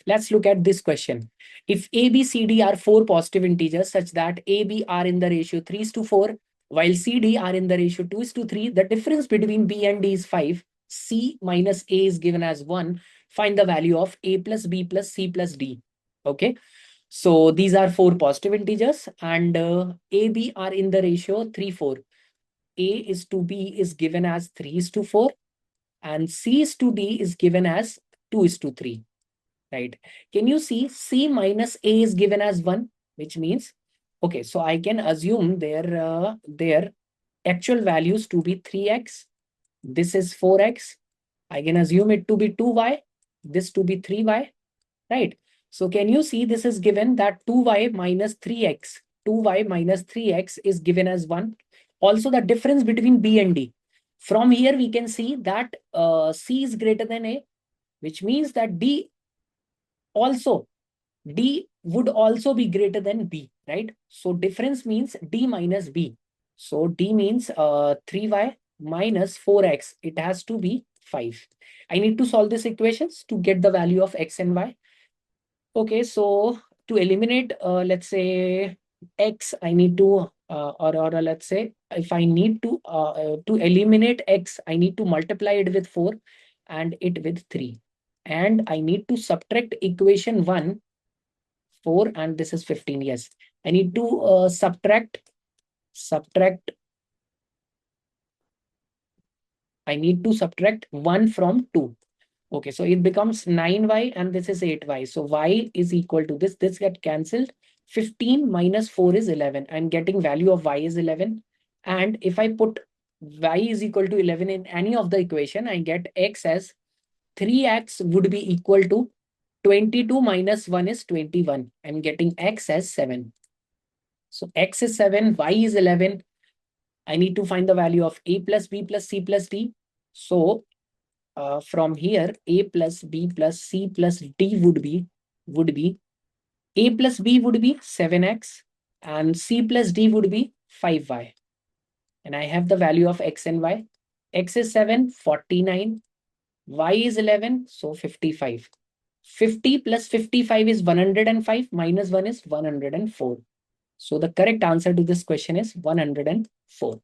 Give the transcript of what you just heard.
Let's look at this question. If A, B, C, D are four positive integers such that A, B are in the ratio 3:4, while C, D are in the ratio 2:3, the difference between B and D is 5. C minus A is given as 1. Find the value of A plus B plus C plus D. Okay. So these are four positive integers and A, B are in the ratio 3:4. A is to B is given as 3:4 and C is to D is given as 2:3. Right? Can you see C minus A is given as 1, which means, okay, so I can assume their actual values to be 3x. This is 4x. I can assume it to be 2y, this to be 3y, right? So can you see this is given that 2y minus 3x, 2y minus 3x is given as 1. Also the difference between B and D. From here we can see that C is greater than A, which means that D would also be greater than B, right? So difference means D minus B. So D means 3y minus 4x. It has to be 5. I need to solve these equations to get the value of x and y. Okay, so to eliminate, let's say x, I need to, or let's say if I need to eliminate x, I need to multiply it with 4 and it with 3. And I need to subtract equation 1, 4, and this is 15. Yes, I need to subtract. I need to subtract 1 from 2. Okay, so it becomes 9y and this is 8y. So y is equal to this. This get cancelled. 15 minus 4 is 11. I'm getting value of y is 11. And if I put y is equal to 11 in any of the equation, I get x as 3x would be equal to 22 minus 1 is 21. I'm getting x as 7. So x is 7, y is 11. I need to find the value of a plus b plus c plus d. So from here, a plus b plus c plus d would be a plus b would be 7x and c plus d would be 5y. And I have the value of x and y. X is 7, 49. Y is 11, so 55. 50 plus 55 is 105, minus 1 is 104. So the correct answer to this question is 104.